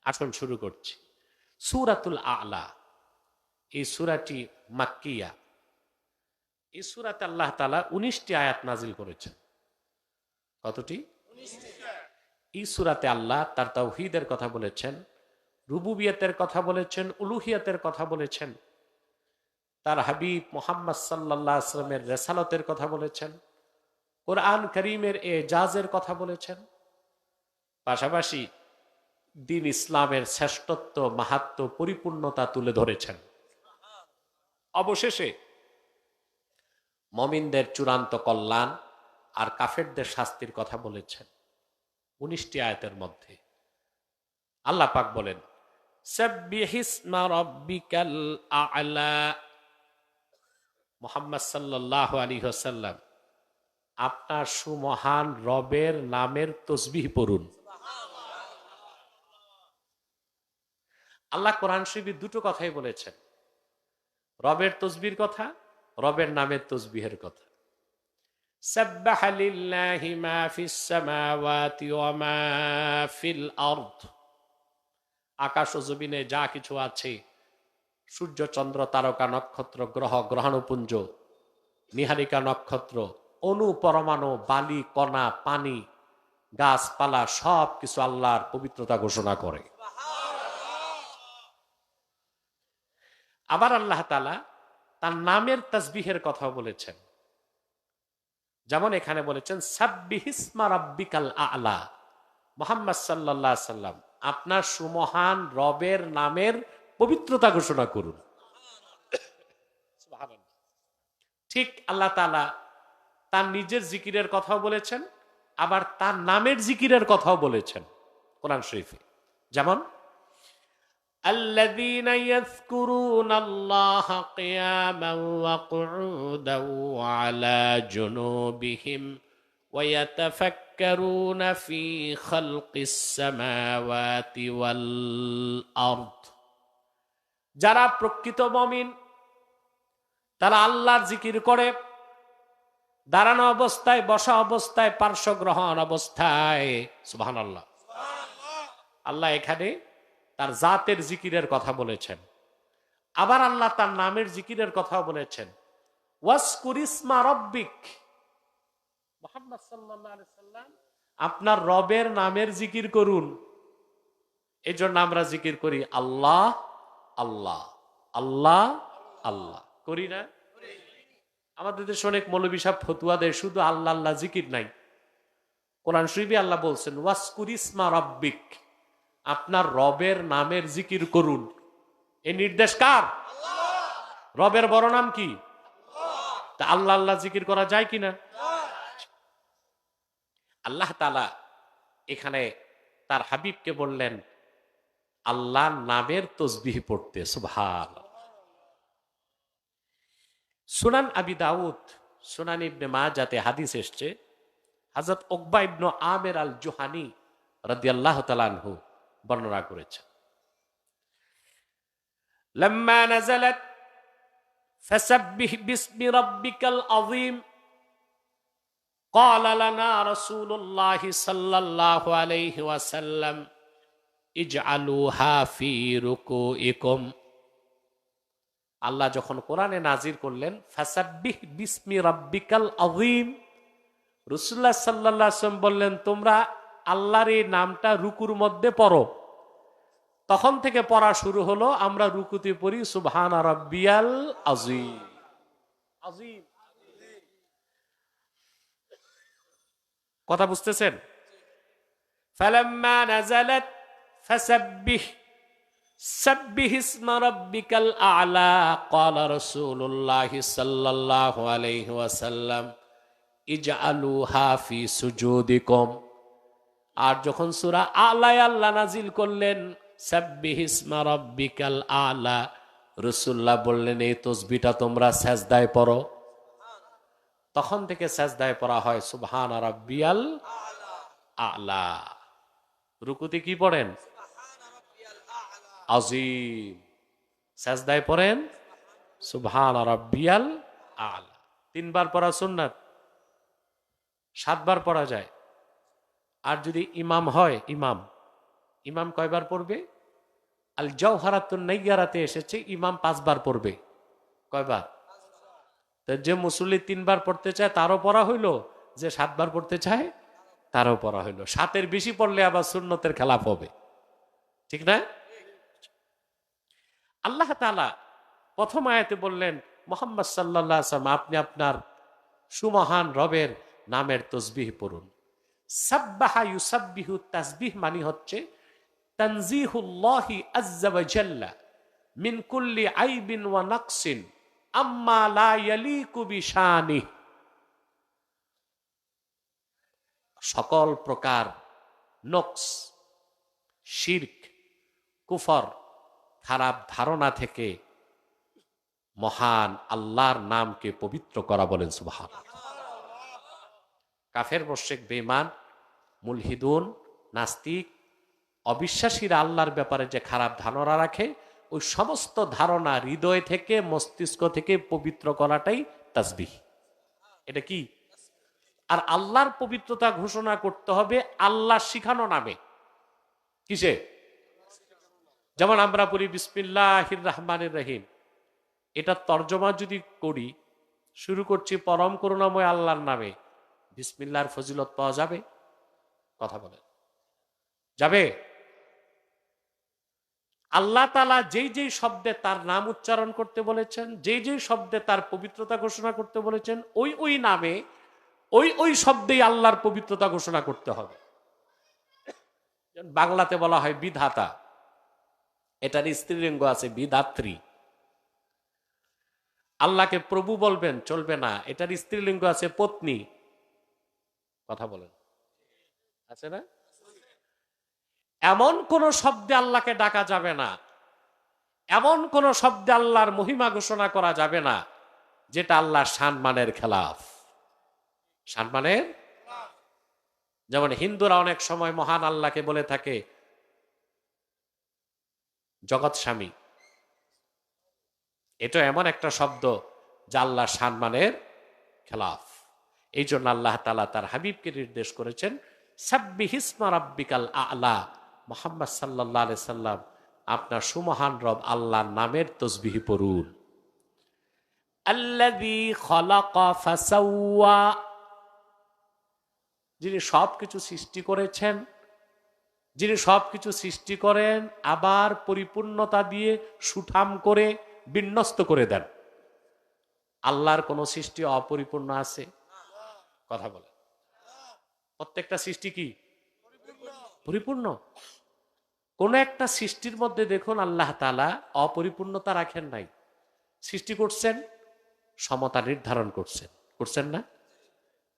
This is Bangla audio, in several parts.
আসুন শুরু করছি। সূরাতুল আ'লা, এই সূরাটি মাক্কিয়া। এই সূরাতে আল্লাহ তাআলা 19টি আয়াত নাজিল করেছেন। কতটি? এই সূরাতে আল্লাহ তার তাওহীদের কথা বলেছেন, রুবুবিয়তের কথা বলেছেন, উলুহিয়াতের কথা বলেছেন, তার হাবিব মুহাম্মদ সাল্লাল্লাহু আলাইহি ওয়াসাল্লামের রিসালাতের কথা বলেছেন, কোরআন কারীমের এজাজের কথা বলেছেন, পাশাপাশি দ্বীন ইসলামের শ্রেষ্ঠত্ব, মাহাত্ম্য, পরিপূর্ণতা তুলে ধরেছেন। অবশেষে মুমিনদের চূড়ান্ত কল্যাণ আর কাফেরদের শাস্তির কথা বলেছেন 19টি আয়াতের মধ্যে। আল্লাহ পাক বলেন, সাব্বিহিসমা রাব্বিকাল আ'লা। মুহাম্মদ সাল্লাল্লাহু আলাইহি ওয়াসাল্লাম, আপনার সুমহান রবের নামের তসবিহ পড়ুন। আল্লাহ কোরআন শরীফে দুটো কথাই বলেছেন, রবের তসবির কথা, রবের নামের তসবিহের কথা। সাব্বাহা লিল্লাহি মা ফিস সামাওয়াতি ওয়া মা ফিল আরদ। আকাশ ও জমিনে যা কিছু আছে, সূর্য, চন্দ্র, তারকা, নক্ষত্র, গ্রহ, গ্রহাণুপুঞ্জ, নিহারিকা নক্ষত্র, অণু, পরমাণু, বালি, কণা, পানি, গাছপালা, সব কিছু আল্লাহর পবিত্রতা ঘোষণা করে। আবার আল্লাহ তাআলা তার নামের তাসবিহের কথা বলেছেন। যেমন এখানে বলেছেন, সাব্বিহিসমা রাব্বিকাল আ'লা। মুহাম্মদ সাল্লাল্লাহু আলাইহি সাল্লাম, আপনার সুমহান রবের নামের পবিত্রতা ঘোষণা করুন। সুবহানাল্লাহ। ঠিক আল্লাহ তাআলা তার নিজের জিকিরের কথাও বলেছেন, আবার তার নামের জিকিরের কথাও বলেছেন কোরআন শরীফে। যেমন, الذين يذكرون الله قياما وقعودا وعلى جنوبهم ويتفكرون في خلق السماوات والأرض। যারা প্রকৃত মুমিন, তারা আল্লাহর জিকির করে দাঁড়ানো অবস্থায়, বসা অবস্থায়, পার্শ্ব গ্রহণ অবস্থায়। সুবহানাল্লাহ। আল্লাহ এখানে তার জাতের জিকিরের কথা বলেছেন, আবার আল্লাহ তার নামের জিকিরের কথাও বলেছেন। ওয়াসকুর ইসমা রব্বিক। মুহাম্মদ সাল্লাল্লাহু আলাইহি সাল্লাম, আপনার রবের নামের জিকির করুন। এই জন্য আমরা জিকির করি আল্লাহ আল্লাহ আল্লাহ আল্লাহ, করি না? আমাদের দেশে অনেক মৌলবী সাহেব ফতুয়া দেয় শুধু আল্লাহ আল্লাহ, জিকির নাই। কোরআন শরীফে আল্লাহ বলছেন, ওয়াসকুর ইসমা রব্বিক, আপনার রবের নামের জিকির করুন। এই নির্দেশ কার? রবের বড় নাম কি? তা আল্লাহ আল্লাহ জিকির করা যায় কিনা? আল্লাহ তাআলা এখানে তার হাবিবকে বললেন আল্লাহর নামের তসবিহ পড়তে। সুবহানাল্লাহ। সুনান আবি দাউদ, সুনান ইবনে মাজাতে হাদিস এসছে, হযরত উকবা ইবনে আমির আল জুহানি রাদিয়াল্লাহু তাআলা আনহু বর্ণনা করেছেন, লাম্মা নাযালাত ফাসাব্বিহ বিসমি রাব্বিকাল আযীম ক্বালা লানা রাসূলুল্লাহ সাল্লাল্লাহু আলাইহি ওয়াসাল্লাম ইজআলুহা ফি রুকুইকুম। আল্লাহ যখন কোরআনে নাজির করলেন ফাসাব্বিহ বিসমি রাব্বিকাল আযীম, রাসূলুল্লাহ সাল্লাল্লাহু আলাইহি ওয়াসাল্লাম বললেন তোমরা আল্লাহর এই নামটা রুকুর মধ্যে পড়ো। তখন থেকে পড়া শুরু হলো, আমরা রুকুতে পড়ি সুবহানা রাব্বিয়াল আযীম। আযীম, কথা বুঝতেছেন? ফালাম্মা নাযালাত ফাসাব্বিহ সাব্বিহ ইসমা রাব্বিকাল আ'লা ক্বালা রাসূলুল্লাহ সাল্লাল্লাহু আলাইহি ওয়াসাল্লাম ইজআলুহা ফি সুজুদিকুম। আর যখন সূরা আ'লায় আল্লাহ নাজিল করলেন সাব্বিহ ইসমা রাব্বিকাল আ'লা, রাসূলুল্লাহ বললেন এই তাসবিহটা তোমরা সিজদায় পড়ো। তখন থেকে সিজদায় পড়া হয় সুবহানা রাব্বিয়াল আ'লা। রুকুতে কি পড়েন? আযীম। সিজদায় পড়েন সুবহানা রাব্বিয়াল আ'লা। 3 বার পড়া সুন্নাত, 7 বার পড়া যায়। আর যদি ইমাম হয়, ইমাম কয়বার পড়বে? আল জাওহারাতুন নাইয়ারাতে এসেছে ইমাম 5 বার পড়বে। কয়বার? যে মুসল্লি 3 বার পড়তে চায় তারও পড়া হইল, যে 7 বার পড়তে চায় তারও পড়া হইল। 7-এর বেশি পড়লে আবার সুন্নতের খেলাফ হবে, ঠিক না? আল্লাহ তাআলা প্রথম আয়াতে বললেন, মুহাম্মদ সাল্লাল্লাহু আলাইহি ওয়াসাল্লাম আপনি আপনার সুমহান রবের নামের তসবিহ পড়ুন। সাব্বাহা ইউসাব্বিহু, তাসবিহ মানে হচ্ছে তানজিহুল্লাহি আযজা ওয়া জাল্লা মিন কুল্লি আইবিন ওয়া নাকসিন আম্মা লা ইয়ালিকু বিশানিহি, সকল প্রকার নকস, শিরক, কুফর, খারাপ ধারণা থেকে মহান আল্লাহর নামকে পবিত্র করা। বলেন সুবহানাল্লাহ। কাফের, মুশরিক, বেঈমান, মুলহিদুন, নাস্তিক, অবিশ্বাসীরা আল্লাহর ব্যাপারে যে খারাপ ধারণা রাখে, ওই সমস্ত ধারণা হৃদয় থেকে, মস্তিষ্ক থেকে পবিত্র করাটাই তাসবিহ। এটা কি? আর আল্লাহর পবিত্রতা ঘোষণা করতে হবে আল্লাহ শিখানো নামে। কিসে? যেমন আমরা পড়ি বিসমিল্লাহির রহমানির রহিম, এটা তর্জমা যদি করি, শুরু করছি পরম করুণাময় আল্লাহর নামে, বিসমিল্লাহর ফজিলত পাওয়া যাবে? কথা বলেন, যাবে? আল্লাহ তাআলা যেই যেই শব্দে তার নাম উচ্চারণ করতে বলেছেন, যেই যেই শব্দে তার পবিত্রতা ঘোষণা করতে বলেছেন, ওই ওই নামে ওই ওই শব্দেই আল্লাহর পবিত্রতা ঘোষণা করতে হবে। বাংলাতে বলা হয় বিধাতা, এটার স্ত্রীলিঙ্গ আছে বিধাত্রী। আল্লাহকে প্রভু বলবেন চলবে না, এটার স্ত্রীলিঙ্গ আছে পত্নী। কথা বলেন, আছে না? এমন কোন শব্দে আল্লাহকে ডাকা যাবে না, এমন কোন শব্দে আল্লাহর মহিমা ঘোষণা করা যাবে না যেটা আল্লাহর সম্মানের খেলাফ। সম্মানের, যেমন হিন্দুরা অনেক সময় মহান আল্লাহকে বলে থাকে জগৎ স্বামী। এটা এমন একটা শব্দ যা আল্লাহর সম্মানের খেলাফ। এই জন্য আল্লাহ তাআলা তার হাবিবকে নির্দেশ করেছেন সাব্বিহিসমা রাব্বিকাল আ'লা, মুহাম্মদ সাল্লাল্লাহু আলাইহি সাল্লাম আপনার সুমহান রব আল্লাহর নামের তসবিহ পড়ুন। আল্লাযী খালাকা ফাসাওয়া, যিনি সবকিছু সৃষ্টি করেছেন, যিনি সবকিছু সৃষ্টি করেন আবার পরিপূর্ণতা দিয়ে সুঠাম করে বিন্যস্ত করে দেন। আল্লাহর কোন সৃষ্টি অপরিপূর্ণ আছে? কথা বলে, প্রত্যেকটা সৃষ্টি কি পরিপূর্ণ? কোন একটা সৃষ্টির মধ্যে দেখুন আল্লাহ তাআলা অপরিপূর্ণতা রাখেন নাই। সৃষ্টি করছেন, সমতা নির্ধারণ করছেন, করছেন না?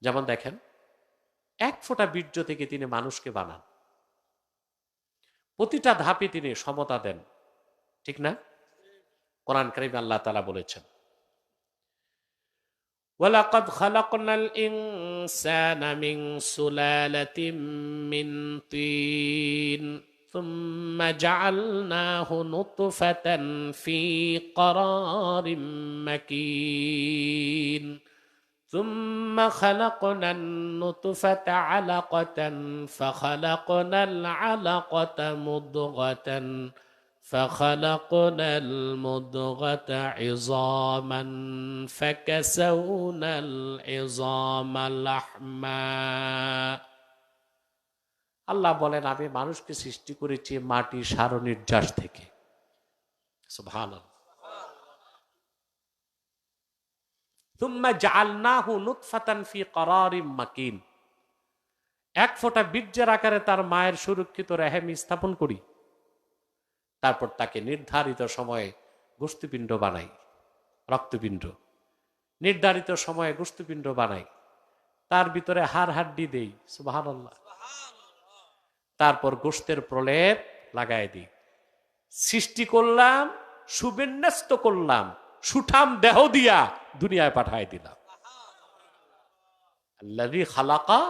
যেমন দেখেন, এক ফোঁটা বীর্য থেকে তিনি মানুষকে বানান, প্রতিটা ধাপে তিনি সমতা দেন, ঠিক না? কোরআন কারীমে আল্লাহ তাআলা বলেছেন ওয়ালাকাদ খালাকনাল ইনসানা মিন সুলালাতিন মিন তিন সুম্মা জাআলনাহু নুতফাতান ফি ক্বারারিম মাকিন ثم خلقنا النطفة علقة فخلقنا العلقة مضغة فخلقنا المضغة عظاما فكسونا العظام لحما। আল্লাহ বলেন আমি মানুষকে সৃষ্টি করেছি মাটি সার নির্যাস থেকে। সুবহানাল্লাহ। থুম্মা জাআলনাহু নুতফাতান ফি ক্বারারিম মাকিন, এক ফোঁটা বীর্যের আকারে তার মায়ের সুরক্ষিত রেহেম স্থাপন করি, তারপর তাকে নির্ধারিত সময়ে গোস্তপিণ্ড বানাই, রক্তপিণ্ড, নির্ধারিত সময়ে গোস্তপিণ্ড বানাই, তার ভিতরে হাড় হাড্ডি দেই, সুবহানাল্লাহ, তারপর গোস্তের প্রলেপ লাগাই দিই। সৃষ্টি করলাম, সুবিন্যস্ত করলাম, সুঠাম দেহ দিয়া দুনিয়ায় পাঠাই দিলাম। আল্লাযী খালাকা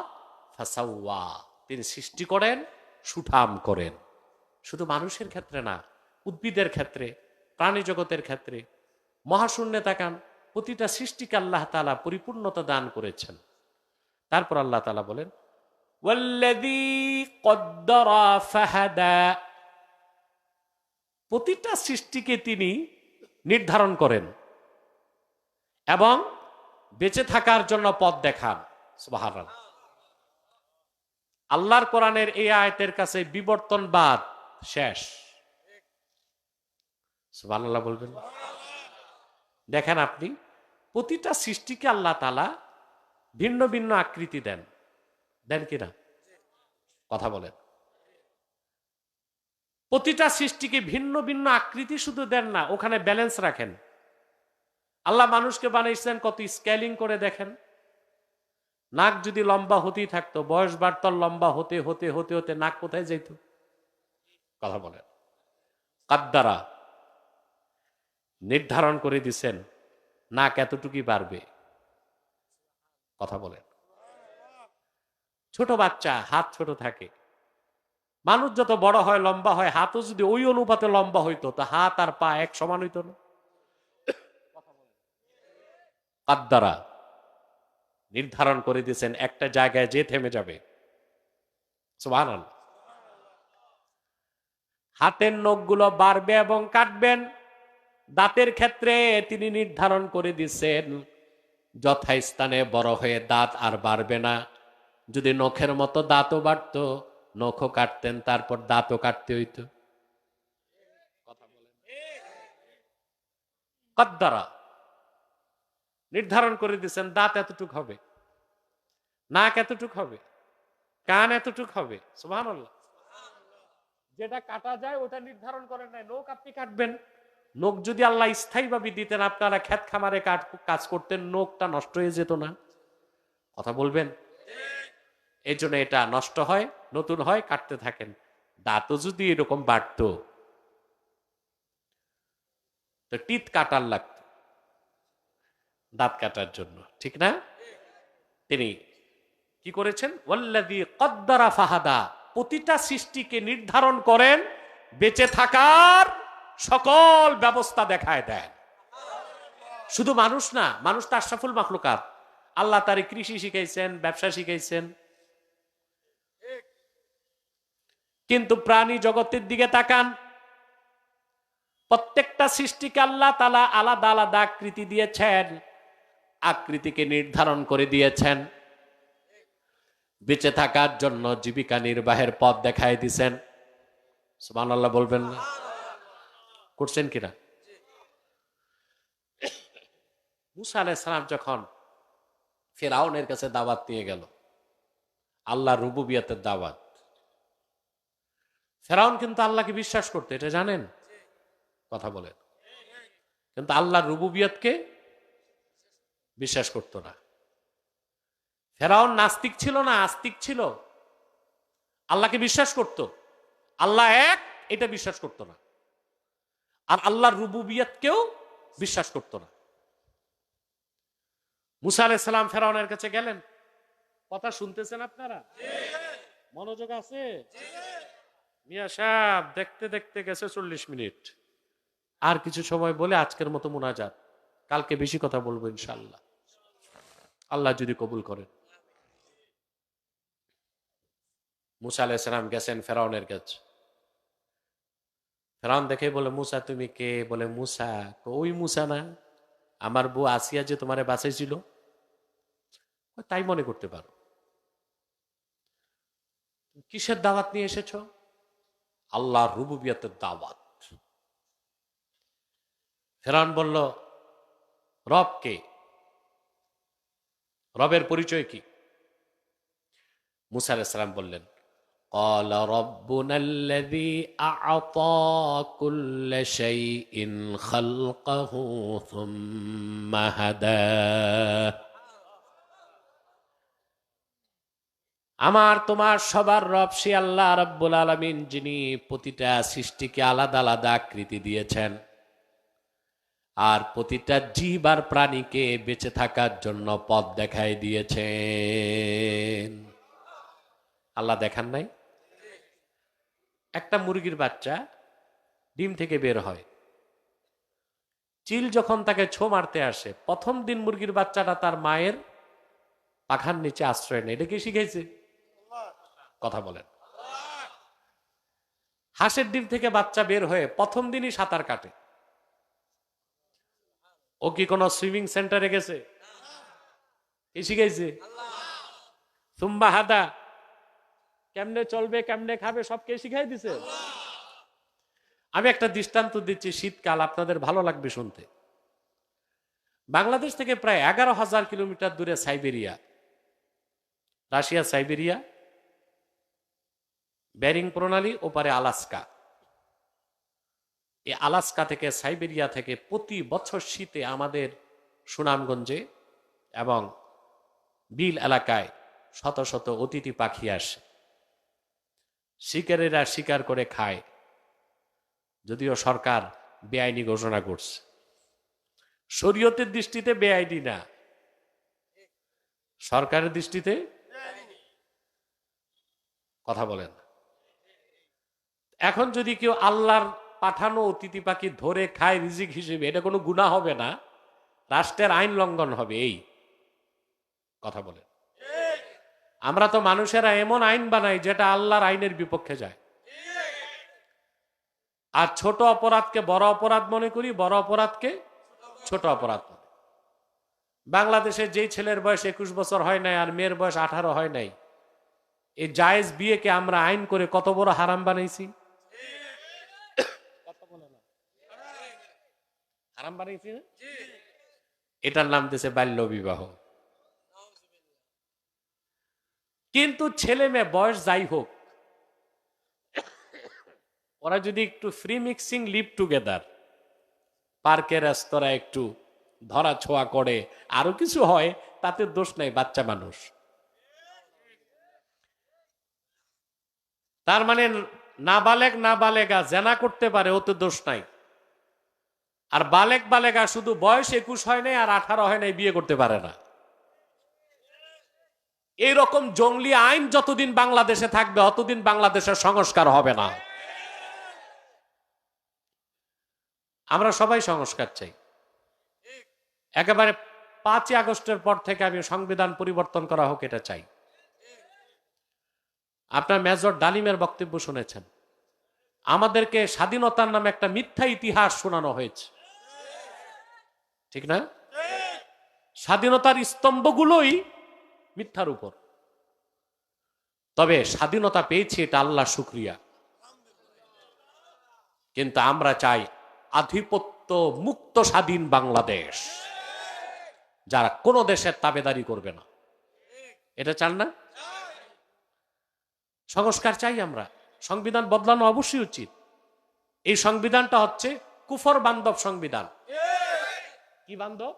ফাসাওয়া, তিনি সৃষ্টি করেন, সুঠাম করেন। শুধু মানুষের ক্ষেত্রে না, উদ্ভিদের ক্ষেত্রে, প্রাণী জগতের ক্ষেত্রে, মহাশূন্যে তাকান, প্রতিটা সৃষ্টিকে আল্লাহ তাআলা পরিপূর্ণতা দান করেছেন। তারপর আল্লাহ তাআলা বলেন ওয়াল্লাযী কদ্দারা ফাহাদা, প্রতিটা সৃষ্টিকে তিনি নির্ধারণ করেন এবং বেঁচে থাকার জন্য পথ দেখান। সুবহানাল্লাহ। আল্লাহর কোরআনের এই আয়াতের কাছে বিবর্তনবাদ শেষ। সুবহানাল্লাহ বলবেন। দেখেন আপনি প্রতিটা সৃষ্টিকে আল্লাহ তাআলা ভিন্ন ভিন্ন আকৃতি দেন, দেন কিনা? কথা বলেন। প্রতিটা সৃষ্টিকে ভিন্ন ভিন্ন আকৃতি শুধু দেন না, ওখানে ব্যালেন্স রাখেন। আল্লাহ মানুষকে বানাইছেন কত স্কেলিং করে দেখেন। নাক যদি লম্বা হতেই থাকতো, বয়স বাড়তর লম্বা হতে হতে হতে হতে নাক কোথায় যেত? কথা বলেন। কাদ্দারা নির্ধারণ করে দিছেন নাক এতটুকুই বাড়বে। কথা বলেন। ছোট বাচ্চা হাত ছোট থাকে, মানুষ যত বড় হয় লম্বা হয়, হাতও যদি ওই অনুপাতে লম্বা হইতো তো হাত আর পা এক সমান হইতো না। কাদ্দারা নির্ধারণ করে দিয়েছেন একটা জায়গায় যে থেমে যাবে। সুবহানাল্লাহ। হাতের নখগুলো বাড়বে এবং কাটবেন। দাঁতের ক্ষেত্রে তিনি নির্ধারণ করে দিয়েছেন যথাস্থানে বড় হয়ে দাঁত আর বাড়বে না। যদি নখের মতো দাঁতও বাড়তো, নখও কাটতেন, তারপর দাঁতও কাটতে হইতো। কথা বলেন। কাদ্দারা নির্ধারণ করে দিয়েছেন দাঁত এতটুক হবে, নাক এতটুক হবে, কান এতটুক হবে। সুবহানাল্লাহ। যেটা কাটা যায় ওটা নির্ধারণ করেন নাই। নখ আপনি কাটবেন, নখ যদি আল্লাহ স্থায়ীভাবে দিতেন, আপনারা ক্ষেত খামারে কাজ করতেন, নখটা নষ্ট হয়ে যেত না। কথা বলবেন। এই জন্য এটা নষ্ট হয়, নতুন হয়, কাটতে থাকেন। দাঁতও যদি এরকম বাড়তো তো টিথ কাটার লাগতো দাঁত কাটার জন্য, ঠিক না? তিনি কি করেছেন? ওয়াল্লাযী কদ্দারা ফাহাদা, প্রতিটা সৃষ্টিকে নির্ধারণ করেন, বেঁচে থাকার সকল ব্যবস্থা দেখায় দেন। শুধু মানুষ না, মানুষ তো আশরাফুল মাখলুকাত। আল্লাহ তারে কৃষি শিখাইছেন, ব্যবসা শিখাইছেন, কিন্তু প্রাণী জগতের দিকে তাকান, প্রত্যেকটা সৃষ্টিকে আল্লাহ তাআলা আলাদা আলাদা আকৃতি দিয়েছেন, আকৃতিকে নির্ধারণ করে দিয়েছেন, বেঁচে থাকার জন্য জীবিকা নির্বাহের পথ দেখায় দিয়েছেন। সুবহানাল্লাহ বলবেন না? করছেন কিনা? মুসা আলাইহিস সালাম যখন ফিরআউনের কাছে দাওয়াত নিয়ে গেল, আল্লাহর রুবুবিয়তের দাওয়াত, ফিরআউন কিন্তু আল্লাহকে বিশ্বাস করতে, এটা জানেন? কথা বলেন। কিন্তু আল্লাহর রুবুবিয়তকে বিশ্বাস করত না। ফিরআউন নাস্তিক ছিল না, আস্তিক ছিল। আল্লাহকে বিশ্বাস করত, আল্লাহ এক এটা বিশ্বাস করত না, আর আল্লাহর রুবুবিয়তকেও বিশ্বাস করত না। মুসা আলাইহিস সালাম ফিরআউনের কাছে গেলেন। কথা শুনতেছেন আপনারা? মনোযোগ আছে? মিয়া সাহেব দেখতে দেখতে গেছে 40 মিনিট। আর কিছু সময় বলে আজকের মতো মুনাজাত, কালকে বেশি কথা বলবো ইনশাআল্লাহ, আল্লাহ যদি কবুল করেন। মুসা আলাইহিস সালাম গেছেন ফিরআউনের কাছে। ফিরআউন দেখে বলে, মুসা তুমি কে? বলে, মুসা। ওই মুসা না, আমার বউ আসিয়া যে তোমারে বাঁচাইছিল, তাই মনে করতে পারো। কিসের দাওয়াত নিয়ে এসেছ? আল্লাহর রুবুবিয়তের দাওয়াত। ফিরআউন বলল, রব কে? রবের পরিচয় কি? মুসা আলাইহিস সালাম বললেন, قال ربنا الذي أعطى كل شيء خلقه ثم هداه। আমার তোমার সবার রব সে আল্লাহ রাব্বুল আলামিন, যিনি প্রতিটা সৃষ্টিকে আলাদা আলাদা আকৃতি দিয়েছেন আর প্রতিটা জীব আর প্রাণীকে বেঁচে থাকার জন্য পথ দেখাই দিয়েছেন। আল্লাহ দেখান নাই? একটা মুরগির বাচ্চা ডিম থেকে বের হয়, চিল যখন তাকে ছো মারতে আসে, প্রথম দিন মুরগির বাচ্চাটা তার মায়ের পাখার নিচে আশ্রয় নেয়। এটা কে শিখাইছে? কথা বলেন। হাঁসের ডিম থেকে বাচ্চা বের হয়ে প্রথম দিনই সাঁতার কাটে। ও কি কোনো সুইমিং সেন্টারে গেছে? কি শিখাইছে? সুম্বা হাদা, কেমনে চলবে কেমনে খাবে সব কে শিখাই দিছে? আমি একটা দৃষ্টান্ত দিচ্ছি, শীতকাল আপনাদের ভালো লাগবে শুনতে। বাংলাদেশ থেকে প্রায় 11,000 কিলোমিটার দূরে সাইবেরিয়া, রাশিয়া সাইবেরিয়া, বেরিং প্রণালী, ওপারে আলাস্কা। এই আলাস্কা থেকে সাইবেরিয়া থেকে প্রতি বছর শীতে আমাদের সুনামগঞ্জে এবং বিল এলাকায় শত শত অতিথি পাখি আসে। শিকারীরা শিকার করে খায়, যদিও সরকার বেআইনি ঘোষণা করছে। শরীয়তের দৃষ্টিতে বেআইনি না, সরকারের দৃষ্টিতে। কথা বলেন। এখন যদি কেউ আল্লাহর পাঠানো অতিথি পাখি ধরে খায় রিজিক হিসেবে, এটা কোনো গুনাহ হবে না, রাষ্ট্রের আইন লঙ্ঘন হবে। এই কথা বলেন। আমরা তো মানুষেরা এমন আইন বানাই যেটা আল্লাহর আইনের বিপক্ষে যায়, আর ছোট অপরাধকে বড় অপরাধ মনে করি, বড় অপরাধকে ছোট অপরাধ মনে। বাংলাদেশে যেই ছেলের বয়স 21 বছর হয় নাই আর মেয়ের বয়স 18 হয় নাই, এই জায়েজ বিয়েকে আমরা আইন করে কত বড় হারাম বানাইছি। হারাম বানাইছি না? এটার নাম দিয়েছে বাল্য বিবাহ। কিন্তু ছেলে মেয়ে বয়স যাই হোক, ওরা যদি একটু ফ্রি মিক্সিং লিভ টুগেদার, পার্কের রেস্তোরাঁ একটু ধরা ছোঁয়া করে, আরো কিছু হয়, তাতে দোষ নাই, বাচ্চা মানুষ। তার মানে নাবালেগ নাবালেগা জেনা করতে পারে, ওতে দোষ নাই। আর বালেক বালেগা শুধু বয়স 21 হয় নাই আর 18 হয় নাই, বিয়ে করতে পারে না। এইরকম জঙ্গলি আইন যতদিন বাংলাদেশে থাকবে, অতদিন বাংলাদেশের সংস্কার হবে না। আমরা সবাই সংস্কার চাই। একেবারে 5ই আগস্টের পর থেকে আমি সংবিধান পরিবর্তন করা হোক, এটা চাই। আপনার মেজর ডালিমের বক্তব্য শুনেছেন। আমাদেরকে স্বাধীনতার নামে একটা মিথ্যা ইতিহাস শোনানো হয়েছে, ঠিক না? স্বাধীনতার স্তম্ভগুলোই মিথ্যার উপর। তবে স্বাধীনতা পেয়েছি, এটা আল্লাহ শুকরিয়া। কিন্তু আমরা চাই আধিপত্য মুক্ত স্বাধীন বাংলাদেশ, যারা কোনো দেশের তাবেদারি করবে না। এটা চান না? সংস্কার চাই আমরা। সংবিধান বদলানো অবশ্যই উচিত। এই সংবিধানটা হচ্ছে কুফর বান্ধব সংবিধান। কি বান্ধব?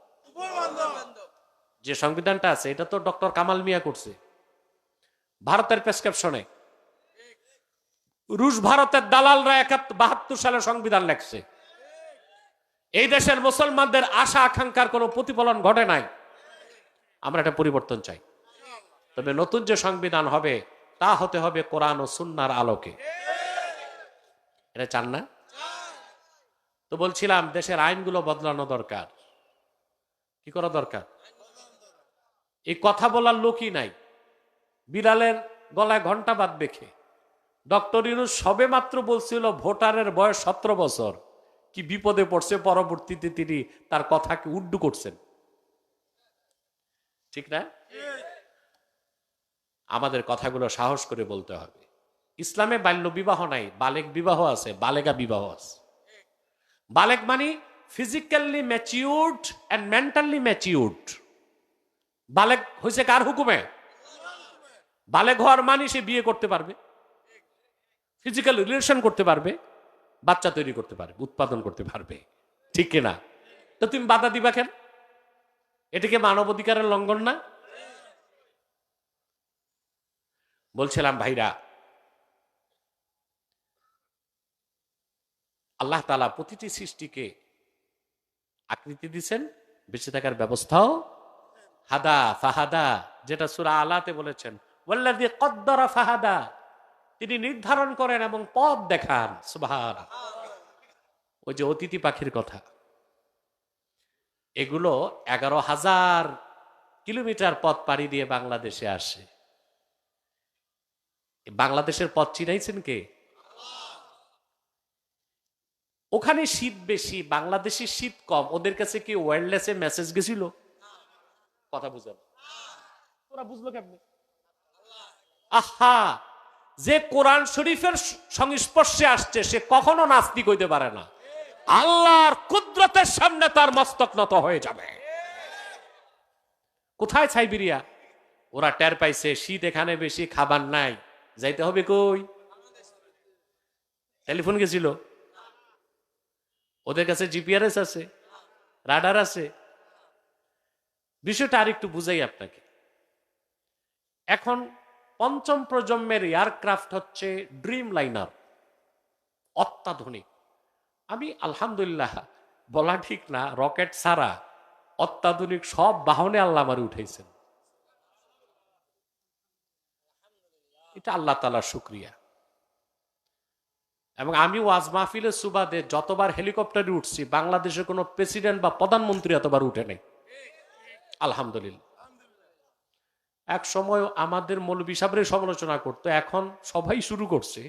যে সংবিধানটা আছে এটা তো ডক্টর কামাল মিয়া করছে ভারতের প্রেসক্রিপশনে। রুশ ভারতের দালালরা 72 সালে সংবিধান লেখছে। এই দেশের মুসলমানদের আশা আকাঙ্ক্ষার কোনো প্রতিফলন ঘটে নাই। আমরা এটা পরিবর্তন চাই। তবে নতুন যে সংবিধান হবে তা হতে হবে কোরআন ও সুন্নাহর আলোকে। এটা চান না? তো বলছিলাম দেশের আইনগুলো বদলানো দরকার। কি করা দরকার? এই কথা বলার লোকই নাই। বিড়ালের গলায় ঘন্টা বাঁধবে খে। ডক্টর ইউনূস সবে মাত্র বলছিল ভোটারের বয়স 17 বছর, কি বিপদে পড়ছে, পরবর্তীতে তিনি তার কথাকে উড্ডু করছেন, ঠিক না? আমাদের কথাগুলো সাহস করে বলতে হবে। ইসলামে বাল্য বিবাহ নাই, বালেক বিবাহ আছে, বালেগা বিবাহ আছে। বালেক মানে physically matured and mentally matured. বালেক হয়েছে কার হুকুমে? বালেক হওয়ার মানে সে বিয়ে করতে পারবে, ফিজিক্যাল রিলেশন করতে পারবে, বাচ্চা তৈরি করতে পারবে, উৎপাদন করতে পারবে, ঠিক কিনা? তো তুমি বাধা দিবা কেন? এটাকে মানবাধিকারের লঙ্ঘন না? বলছিলাম ভাইরা, আল্লাহ তাআলা প্রতিটি সৃষ্টিকে আকৃতি দিয়েছেন, বেঁচে থাকার ব্যবস্থাও। হাদা ফাহাদা, যেটা সূরা আলাতে বলেছেন, ওয়াল্লাযী কদ্দারা ফাহাদা, তিনি নির্ধারণ করেন এবং পথ দেখান। সুবহানাল্লাহ। ওই যে অতিথি পাখির কথা, এগুলো 11,000 কিলোমিটার পথ পাড়ি দিয়ে বাংলাদেশে আসে। বাংলাদেশের পথ চিনাইছেন কে? ওখানে শীত বেশি, বাংলাদেশে শীত কম, ওদের কাছে কি ওয়্যারলেসে মেসেজ গেছিল? কথা বুঝেন, ওরা বুঝলো কেমনি? আহা, যে কোরআন শরীফের সংস্পর্শে আসছে সে কখনো নাস্তিক হইতে পারে না। আল্লাহর কুদরতের সামনে তার মস্তক নত হয়ে যাবে। কোথায় সাইবেরিয়া? ওরা টের পাইছে শীত এখানে বেশি, খাবার নাই, যাইতে হবে কই? টেলিফোন গেছিল, ওদের কাছে জিপিআরএস আছে, রাডার আছে। বিষয়টা আরেকটু বুঝাই আপনাকে। এখন পঞ্চম প্রজন্মের এয়ারক্রাফট হচ্ছে ড্রিম লাইনার, অত্যাধুনিক। আমি আলহামদুলিল্লাহ বলা ঠিক না, রকেট ছাড়া অত্যাধুনিক সব বাহনে আল্লাহ আমার উঠেছেন, এটা আল্লাহ তাআলার শুকরিয়া। এবং আমি ওয়াজ মাহফিলের সুবাদে যতবার হেলিকপ্টারে উঠছি, বাংলাদেশের কোনো প্রেসিডেন্ট বা প্রধানমন্ত্রী এতবার উঠে নেই, আলহামদুলিল্লাহ। এক সময় আমাদের মৌলভী সাহেবের সমালোচনা করতো, এখন সবাই শুরু করছে